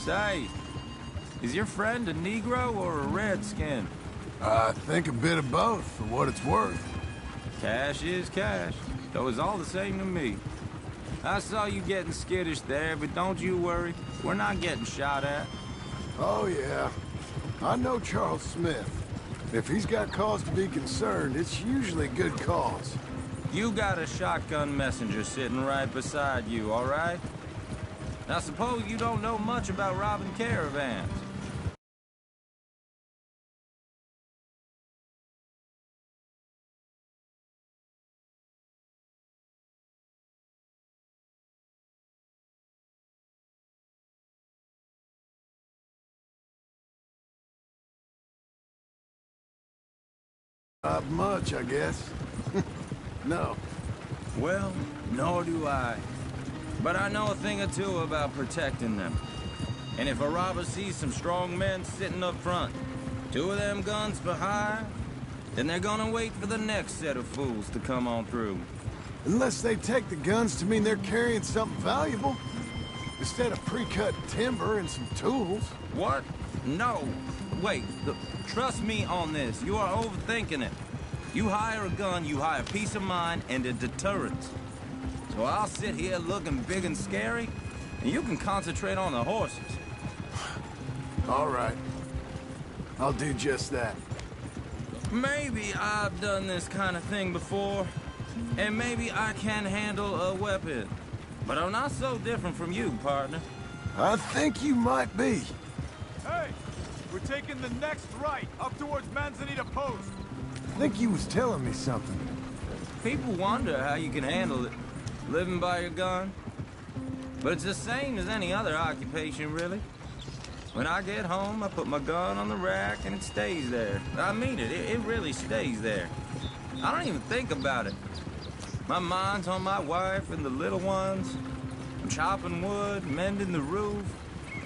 Say, is your friend a Negro or a Redskin? I think a bit of both, for what it's worth. Cash is cash, though it's all the same to me. I saw you getting skittish there, but don't you worry. We're not getting shot at. Oh, yeah. I know Charles Smith. If he's got cause to be concerned, it's usually good cause. You got a shotgun messenger sitting right beside you, all right? Now suppose you don't know much about robbing caravans. Not much, I guess. No. Well, nor do I. But I know a thing or two about protecting them. And if a robber sees some strong men sitting up front, 2 of them guns behind, then they're gonna wait for the next set of fools to come on through. Unless they take the guns to mean they're carrying something valuable. Instead of pre-cut timber and some tools. What? No. Wait, trust me on this. You are overthinking it. You hire a gun, you hire peace of mind and a deterrent. So I'll sit here looking big and scary, and you can concentrate on the horses. All right. I'll do just that. Maybe I've done this kind of thing before, and maybe I can handle a weapon. But I'm not so different from you, partner. I think you might be. Hey! We're taking the next right, up towards Manzanita Post. I think you was telling me something. People wonder how you can handle it, living by your gun. But it's the same as any other occupation, really. When I get home, I put my gun on the rack and it stays there. I mean it, it really stays there. I don't even think about it. My mind's on my wife and the little ones. I'm chopping wood, mending the roof,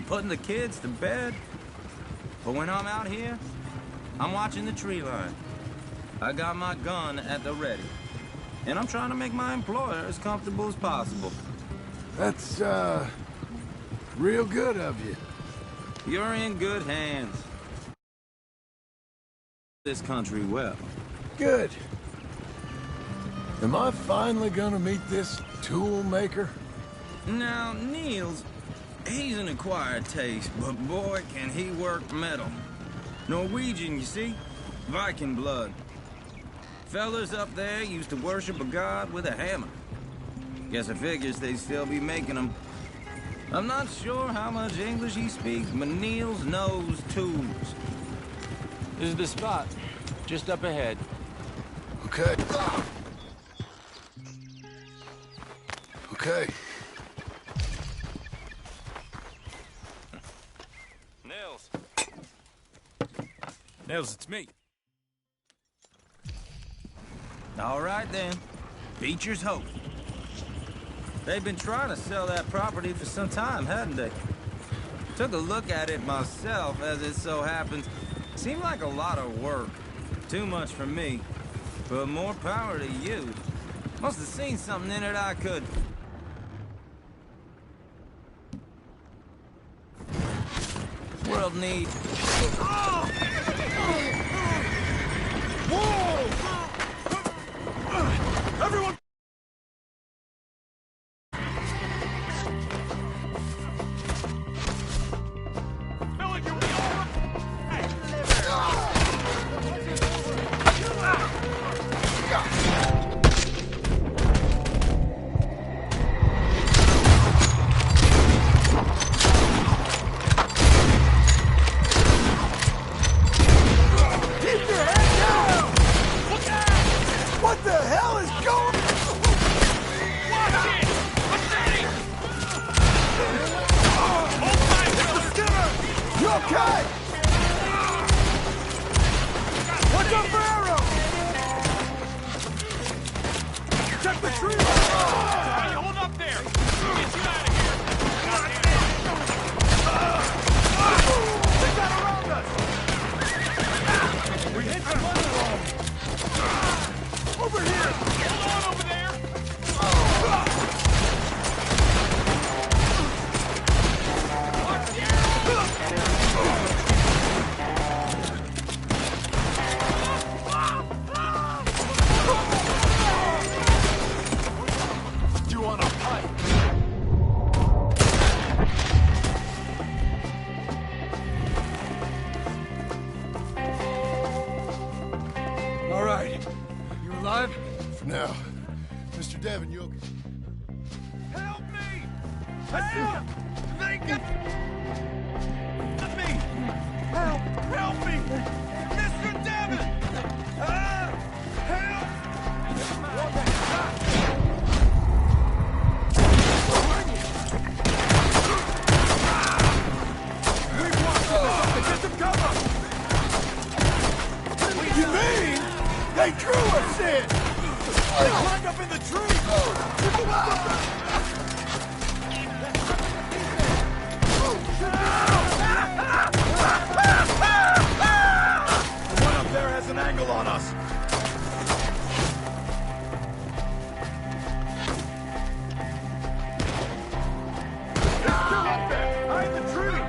putting the kids to bed. But when I'm out here, I'm watching the tree line. I got my gun at the ready. And I'm trying to make my employer as comfortable as possible. That's, real good of you. You're in good hands. This country well. Good. Am I finally gonna meet this tool maker? Now, Niels, he's an acquired taste, but boy, can he work metal. Norwegian, you see? Viking blood. Fellas up there used to worship a god with a hammer. Guess I figures they'd still be making them. I'm not sure how much English he speaks, but Niels knows tools. This is the spot, just up ahead. Okay. Okay. Nils, it's me. All right, then. Beecher's Hope. They've been trying to sell that property for some time, hadn't they? Took a look at it myself, as it so happens. Seemed like a lot of work. Too much for me. But more power to you. Must have seen something in it I could... World need... Whoa! Everyone! Mr. Devon, you okay? Help me! Help! They got me! Help! Help me! Mr. Devon! Help! We've lost this. Get some cover! You mean they drew us in? They climbed up in the tree! The one up there has an angle on us! There's two up there! Behind the tree!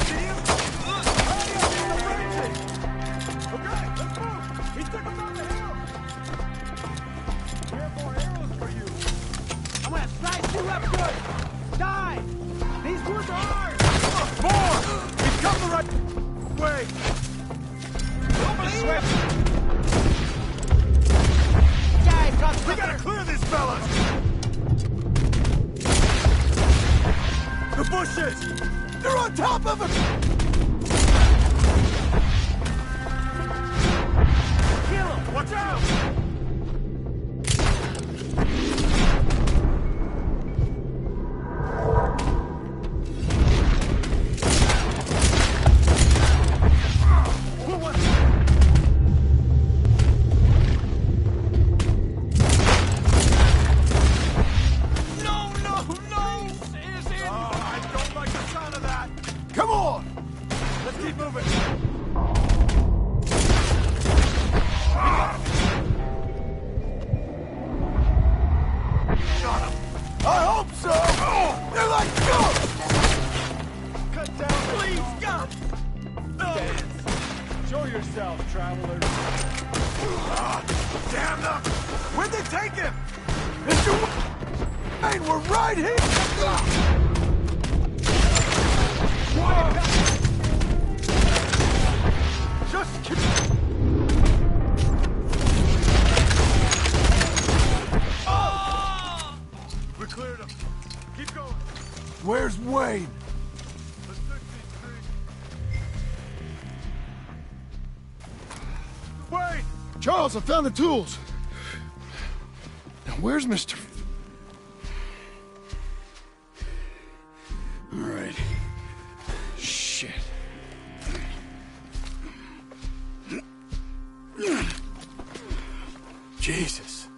See him? Hurry up, he's approaching! Okay, let's move! He took him down the hill! We have more arrows for you! I'm gonna slice you up good! Die! These woods are ours! More! He's come the right way! Don't believe it! We gotta clear these fellas! The bushes! They're on top of us! Kill him! Watch out! I don't like the sound of that! Come on! Let's keep moving! Got him! I hope so! They're like ghosts! Cut down, please, God! Dance. Show yourselves, travelers. Damn them! Where'd they take him? Mr. Wayne, we're right here! Just keep... We cleared him. Keep going. Where's Wayne? Let's fix these trees. Wait! Charles, I found the tools. Now, where's Mr. All right. Shit. Jesus.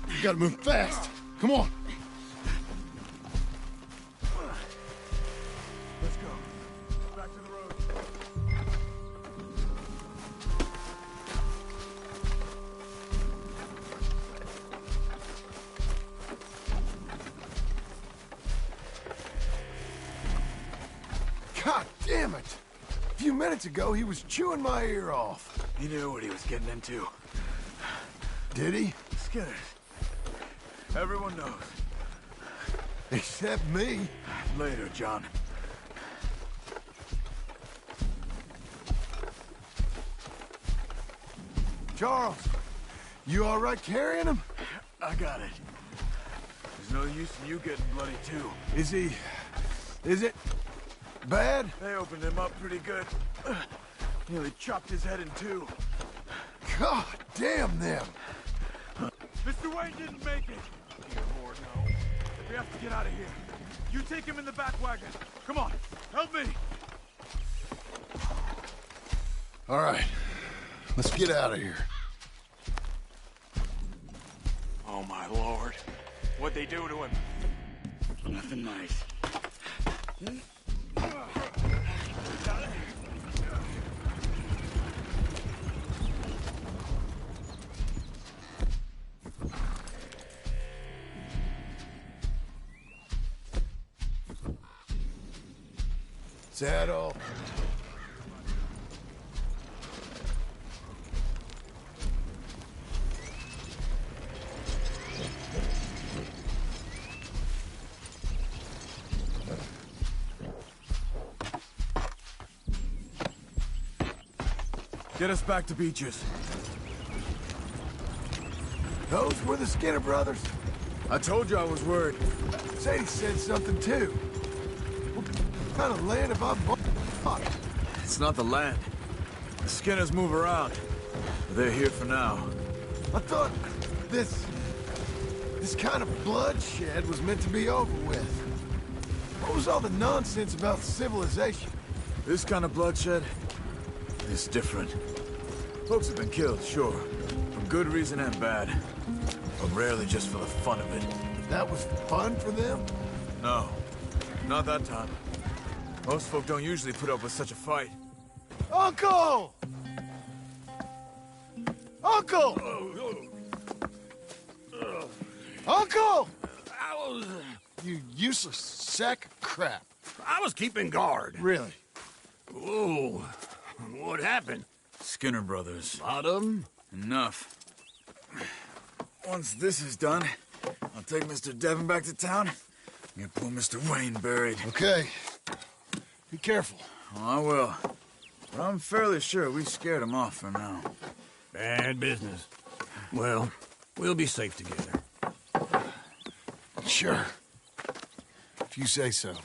You gotta move fast. Come on. Let's go. Back to the road. God damn it. A few minutes ago, he was chewing my ear off. He knew what he was getting into. Did he? Skinners. Everyone knows. Except me. Later, John. Charles, you all right carrying him? I got it. There's no use in you getting bloody, too. Is it bad? They opened him up pretty good. Nearly chopped his head in two. God damn them. Mr. Wayne didn't make it. Dear Lord, no. We have to get out of here. You take him in the back wagon. Come on, help me. All right, let's get out of here. Oh, my Lord. What'd they do to him? Nothing nice. Saddle. Get us back to Beaches. Those were the Skinner brothers. I told you I was worried. Sadie said something too. What kind of land have I bought? It's not the land. The Skinners move around. But they're here for now. I thought this kind of bloodshed was meant to be over with. What was all the nonsense about civilization? This kind of bloodshed is different. Folks have been killed, sure. For good reason and bad. But rarely just for the fun of it. That was fun for them? No. Not that time. Most folk don't usually put up with such a fight. Uncle! Uncle! Uncle! You useless sack of crap. I was keeping guard. Really? Whoa. What happened? Skinner brothers. Lot of 'em? Enough. Once this is done, I'll take Mr. Devon back to town and get poor Mr. Wayne buried. Okay. Be careful. Oh, I will. But I'm fairly sure we scared him off for now. Bad business. Well, we'll be safe together. Sure. If you say so.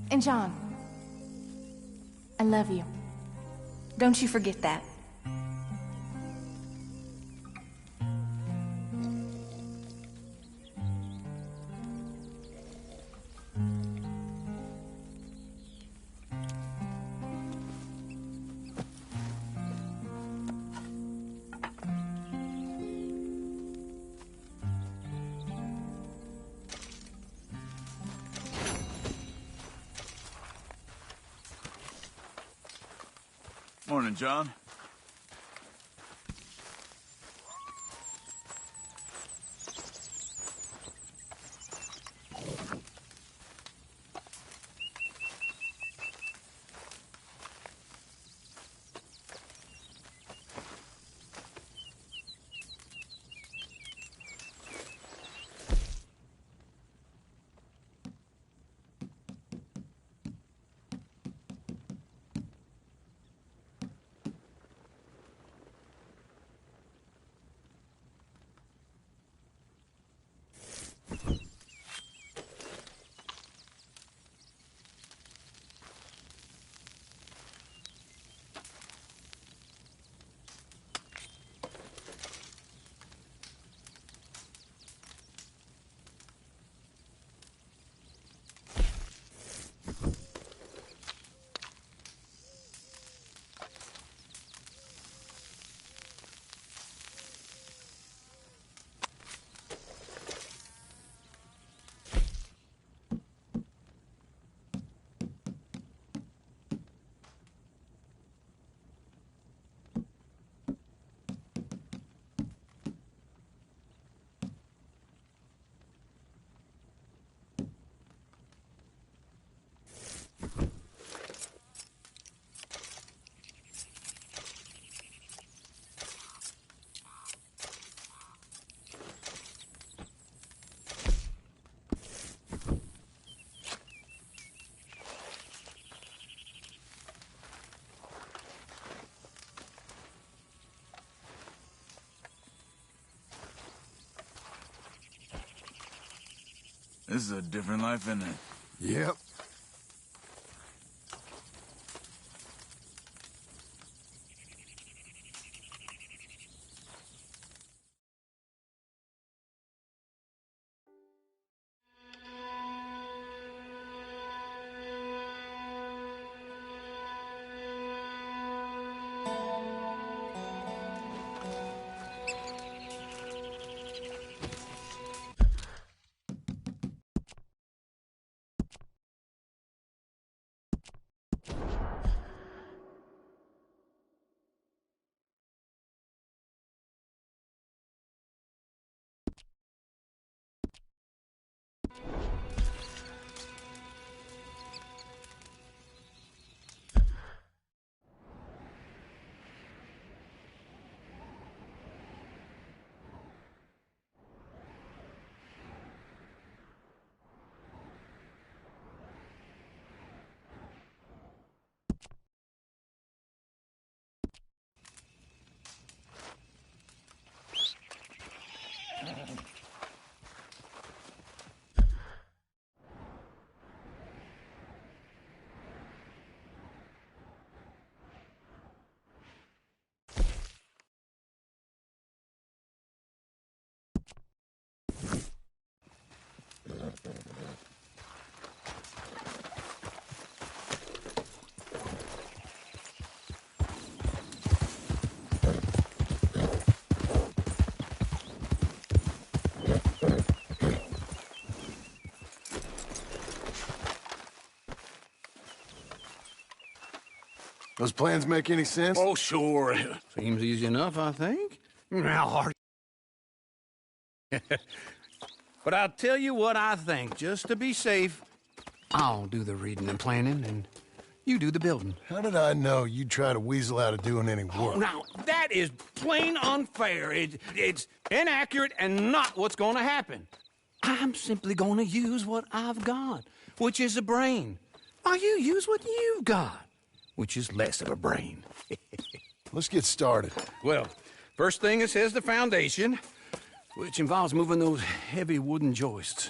And John, I love you. Don't you forget that. Morning, John. This is a different life, isn't it? Yep. Those plans make any sense? Oh, sure. Seems easy enough, I think. How hard... But I'll tell you what I think. Just to be safe, I'll do the reading and planning, and you do the building. How did I know you'd try to weasel out of doing any work? Now, that is plain unfair. It's inaccurate and not what's going to happen. I'm simply going to use what I've got, which is a brain. While you use what you've got, which is less of a brain. Let's get started. Well, first thing it says the foundation, which involves moving those heavy wooden joists.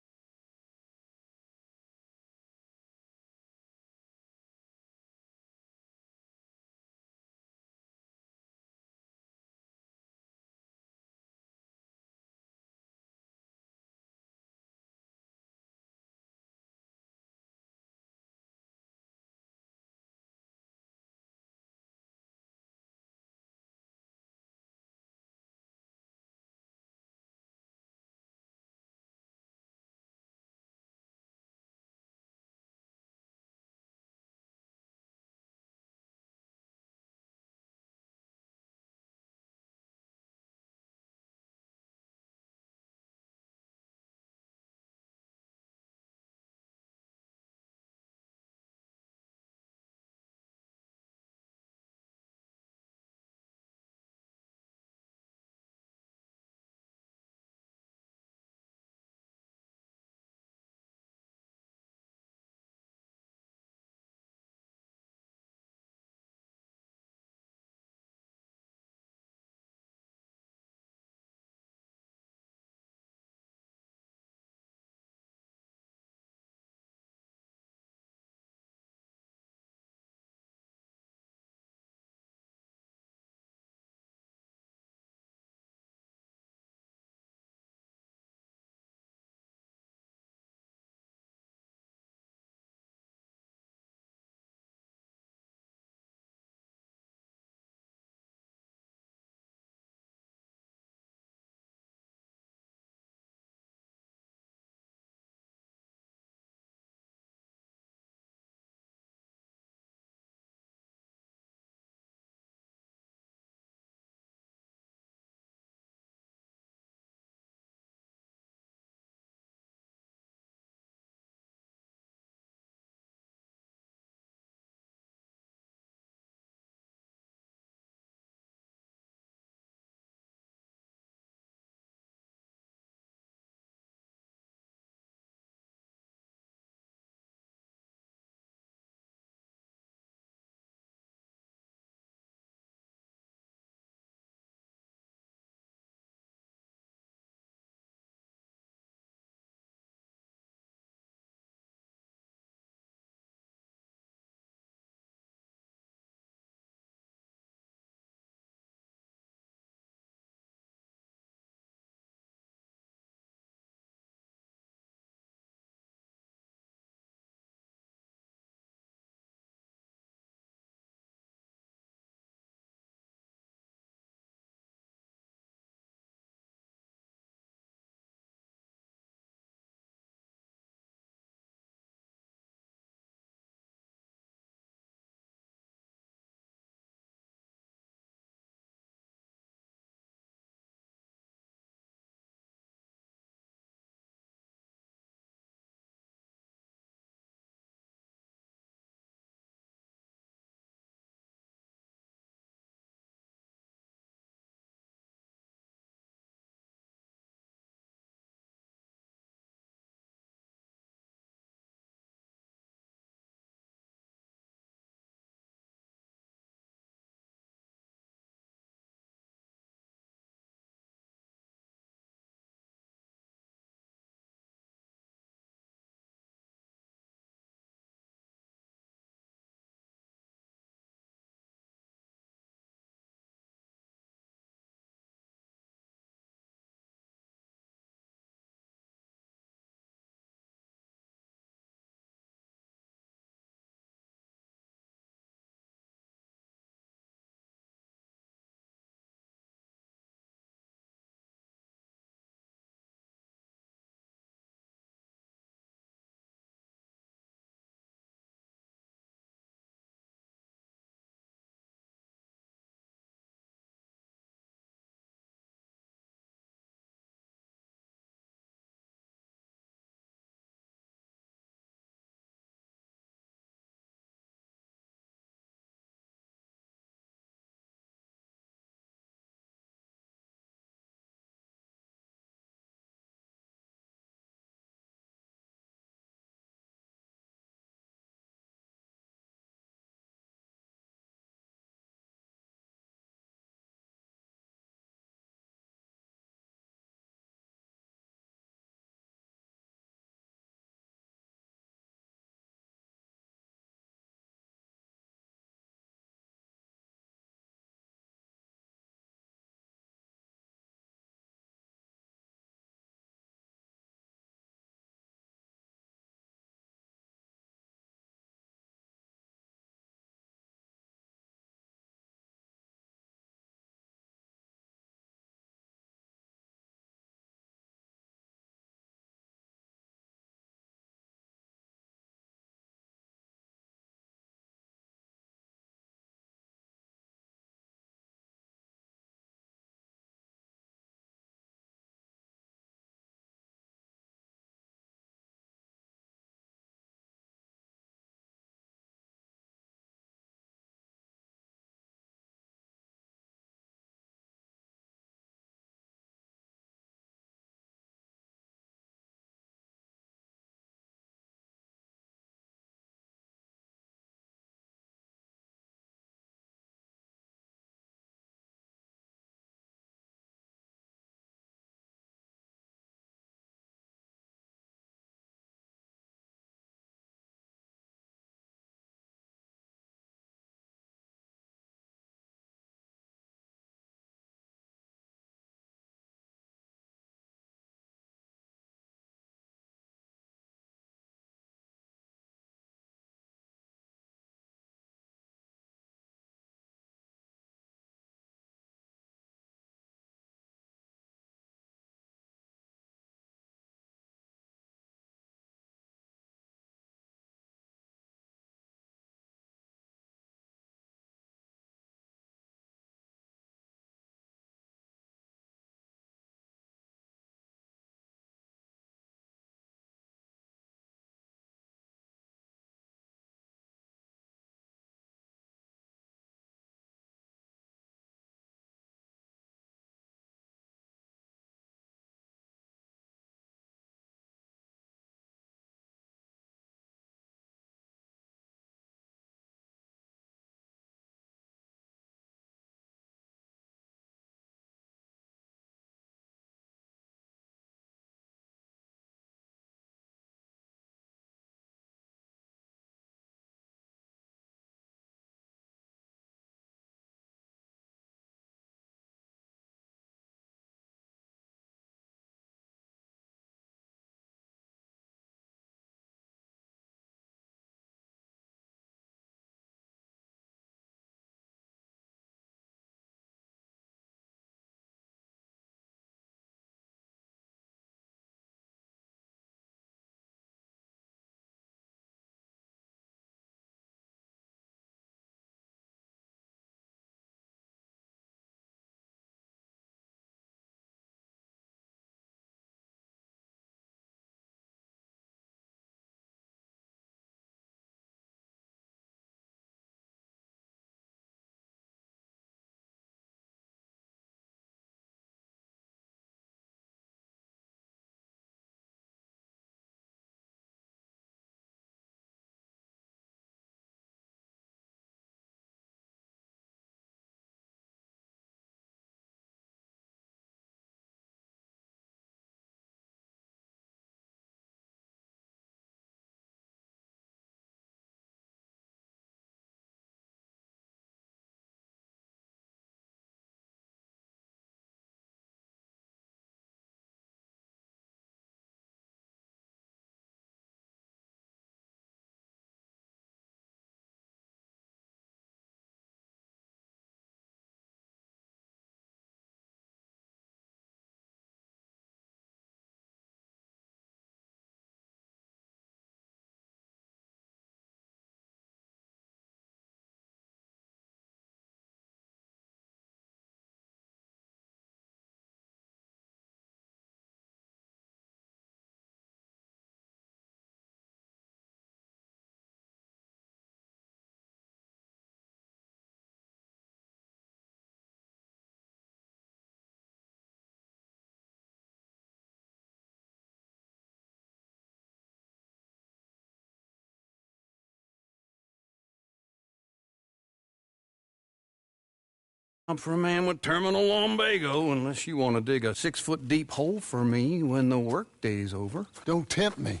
for a man with terminal lumbago, unless you want to dig a 6-foot deep hole for me when the workday's over. Don't tempt me.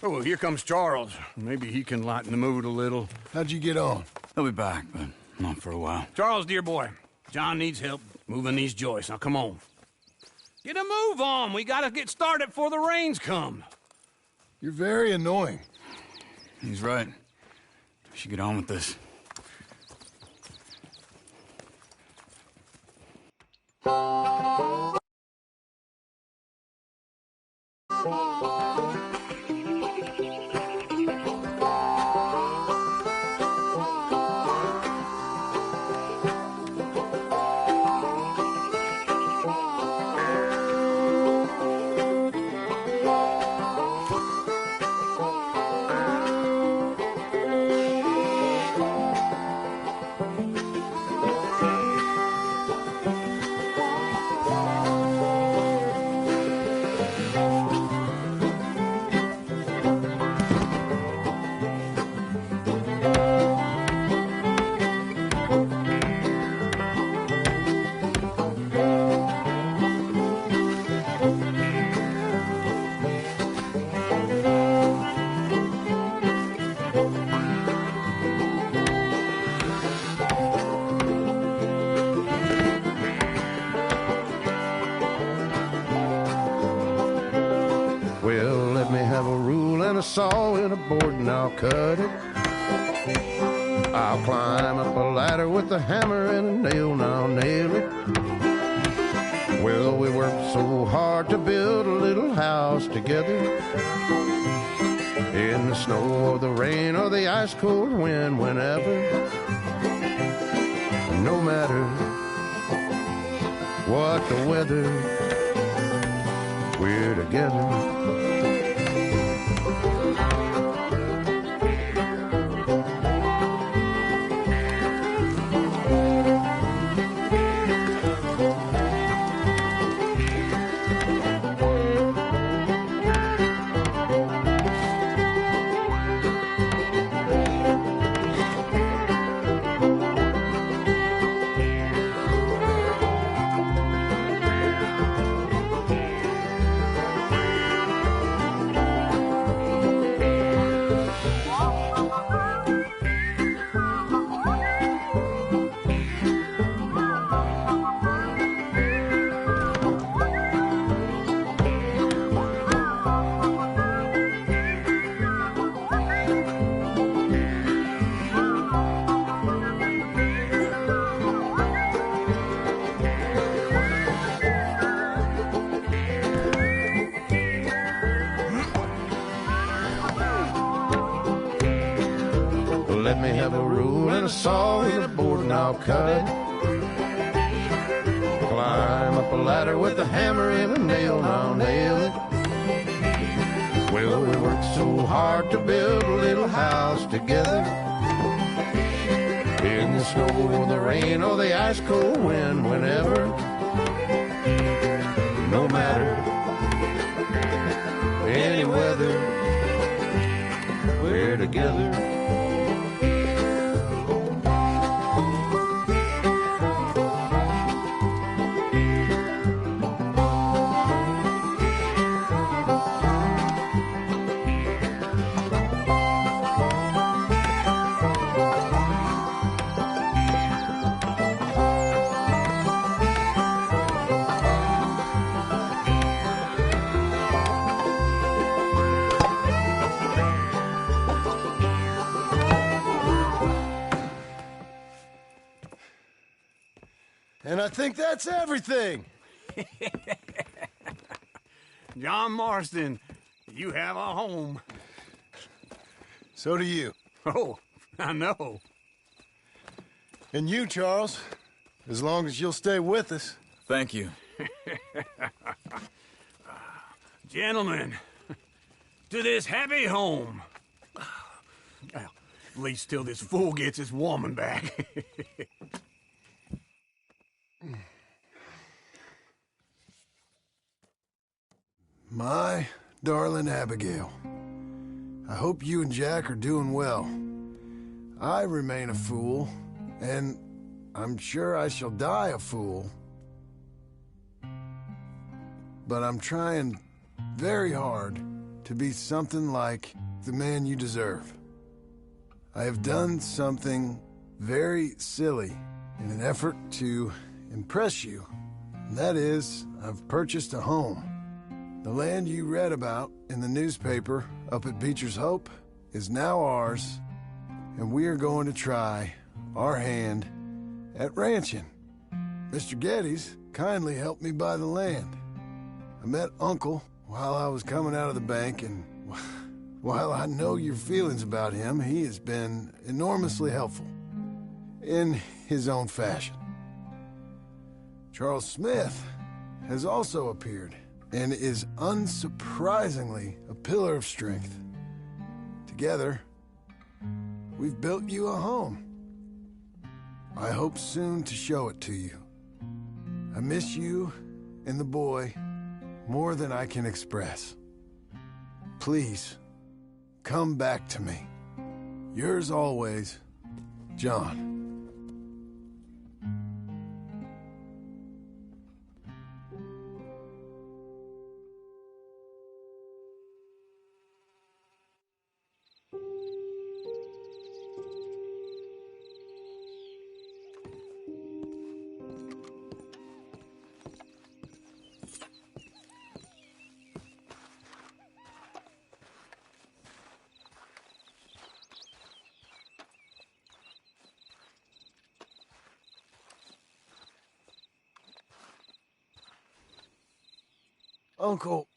Oh, well, here comes Charles. Maybe he can lighten the mood a little. How'd you get on? He'll be back, but not for a while. Charles, dear boy, John needs help moving these joists. Now, come on. Get a move on. We gotta get started before the rains come. You're very annoying. He's right. We should get on with this. Well, let me have a rule and a saw and a board and I'll cut it. I'll climb up a ladder with a hammer and a nail and I'll nail it. Well, we worked so hard to build a little house together. In the snow or the rain or the ice cold wind, whenever. No matter what the weather, we're together. Let me have a rule and a saw and a board and I'll cut it. Climb up a ladder with a hammer and a nail and I'll nail it. Well, we worked so hard to build a little house together. In the snow or the rain or the ice cold wind, whenever. No matter any weather, we're together. And I think that's everything. John Marston, you have a home. So do you. Oh, I know. And you, Charles, as long as you'll stay with us. Thank you. Gentlemen, to this happy home. Well, at least till this fool gets his woman back. My darling Abigail, I hope you and Jack are doing well. I remain a fool, and I'm sure I shall die a fool. But I'm trying very hard to be something like the man you deserve. I have done something very silly in an effort to impress you. And that is, I've purchased a home. The land you read about in the newspaper up at Beecher's Hope is now ours, and we are going to try our hand at ranching. Mr. Geddes kindly helped me buy the land. I met Uncle while I was coming out of the bank, and while I know your feelings about him, he has been enormously helpful in his own fashion. Charles Smith has also appeared and is unsurprisingly a pillar of strength. Together, we've built you a home. I hope soon to show it to you. I miss you and the boy more than I can express. Please, come back to me. Yours always, John. Uncle,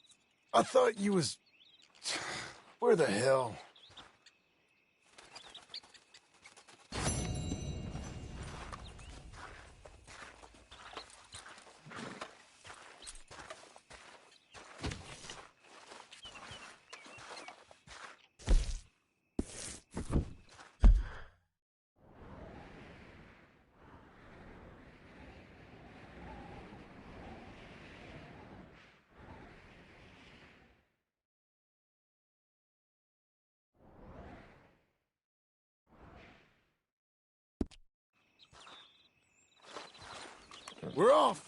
I thought you was... Where the hell? We're off!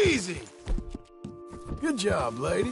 Easy! Good job, lady.